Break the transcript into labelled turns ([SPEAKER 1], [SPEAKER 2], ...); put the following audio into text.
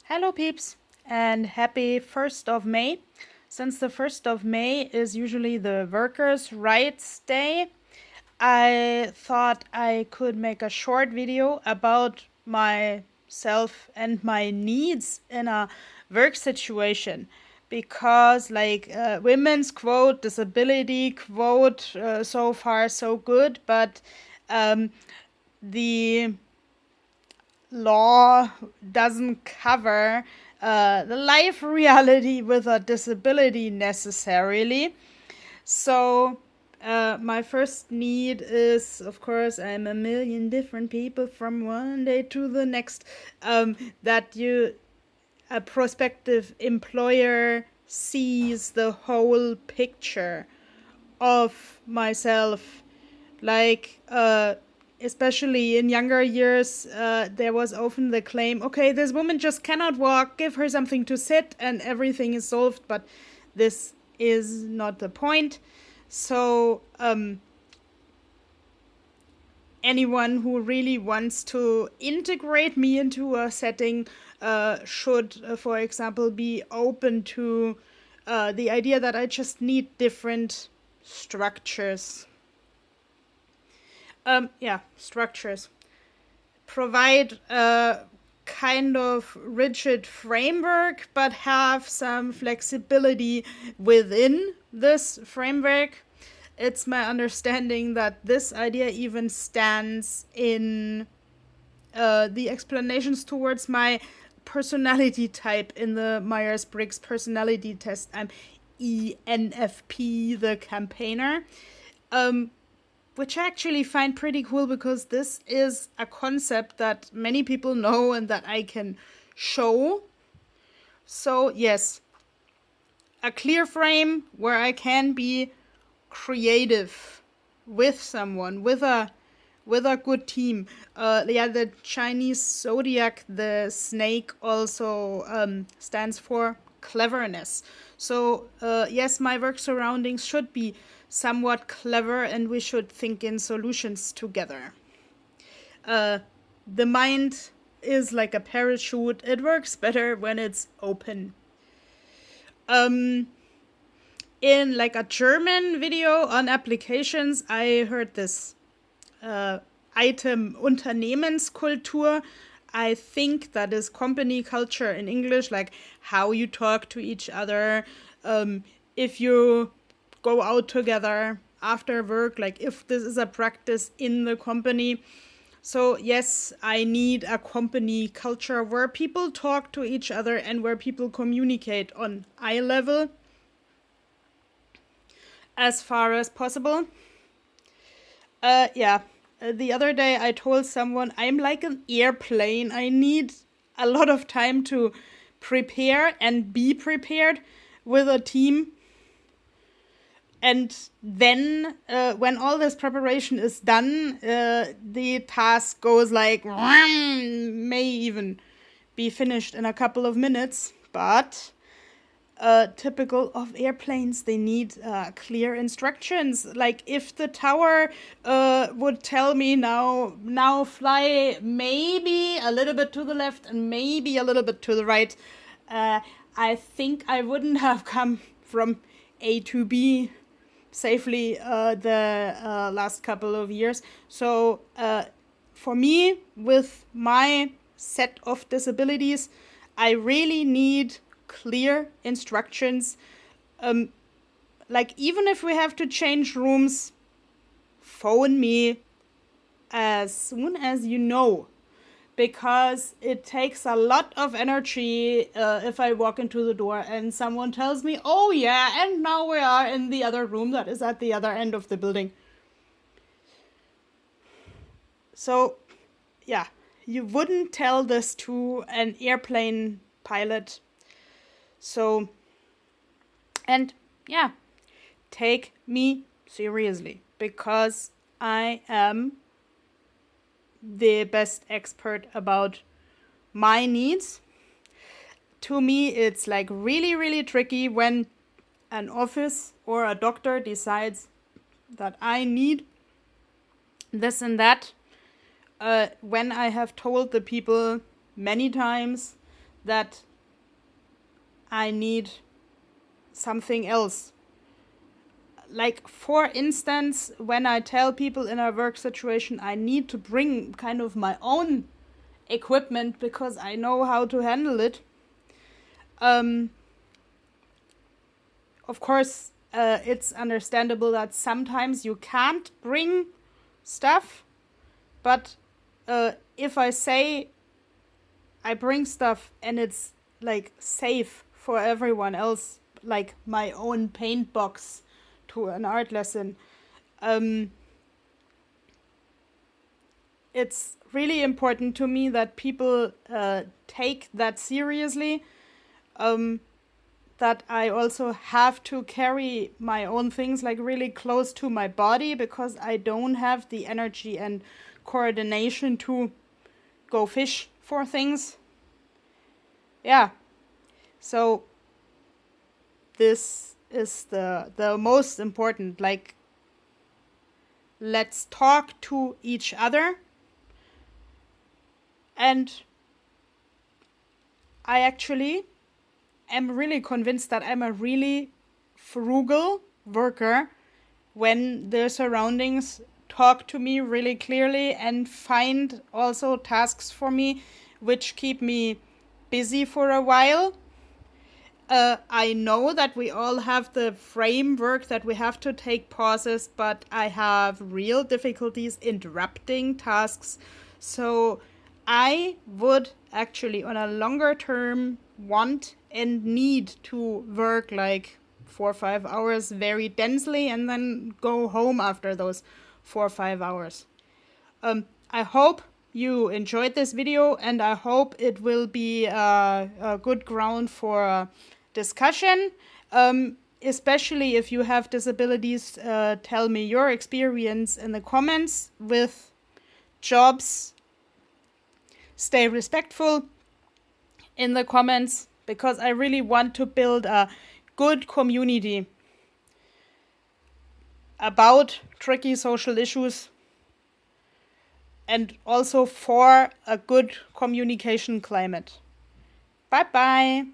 [SPEAKER 1] Hello, peeps, and happy 1st of May. Since the 1st of May is usually the Workers' Rights Day, I thought I could make a short video about myself and my needs in a work situation. Because, women's quote, disability quote, so far so good, but um, the law doesn't cover the life reality with a disability necessarily. So, my first need is, of course, I'm a million different people from one day to the next. That a prospective employer, sees the whole picture of myself, like especially in younger years, there was often the claim, okay, this woman just cannot walk, give her something to sit and everything is solved, but this is not the point. So anyone who really wants to integrate me into a setting should, for example, be open to the idea that I just need different structures. Structures. Provide a kind of rigid framework, but have some flexibility within this framework. It's my understanding that this idea even stands in the explanations towards my personality type in the Myers-Briggs personality test. I'm ENFP, the campaigner. Which I actually find pretty cool because this is a concept that many people know and that I can show. So, yes, a clear frame where I can be creative with someone, with a good team. The Chinese zodiac, the snake, also stands for cleverness. So, yes, my work surroundings should be somewhat clever and we should think in solutions together. The mind is like a parachute. It works better when it's open. In like a German video on applications, I heard this item Unternehmenskultur. I think that is company culture in English, like how you talk to each other, if you go out together after work, like if this is a practice in the company. So, yes, I need a company culture where people talk to each other and where people communicate on eye level as far as possible. The other day I told someone I'm like an airplane. I need a lot of time to prepare and be prepared with a team. And then when all this preparation is done, the task goes like, may even be finished in a couple of minutes. But typical of airplanes, they need clear instructions. Like if the tower would tell me now fly maybe a little bit to the left and maybe a little bit to the right, I think I wouldn't have come from A to B safely the last couple of years. So for me, with my set of disabilities, I really need clear instructions. Like even if we have to change rooms, phone me as soon as you know, because it takes a lot of energy if I walk into the door and someone tells me, oh yeah, and now we are in the other room that is at the other end of the building. So, yeah, you wouldn't tell this to an airplane pilot. So, and yeah, take me seriously because I am the best expert about my needs. To me, it's like really, really tricky when an office or a doctor decides that I need this and that. When I have told the people many times that I need something else. Like, for instance, when I tell people in a work situation I need to bring kind of my own equipment because I know how to handle it. Of course, it's understandable that sometimes you can't bring stuff, but if I say I bring stuff and it's like safe for everyone else, like my own paint box to an art lesson, it's really important to me that people take that seriously, that I also have to carry my own things like really close to my body because I don't have the energy and coordination to go fish for things. Yeah, so this is the most important, like, let's talk to each other. And I actually am really convinced that I'm a really frugal worker when the surroundings talk to me really clearly and find also tasks for me which keep me busy for a while. I know that we all have the framework that we have to take pauses, but I have real difficulties interrupting tasks. So I would actually, on a longer term, want and need to work like 4 or 5 hours very densely and then go home after those 4 or 5 hours. I hope you enjoyed this video, and I hope it will be a good ground for discussion. Especially if you have disabilities, tell me your experience in the comments with jobs. Stay respectful in the comments, because I really want to build a good community about tricky social issues and also for a good communication climate. Bye bye.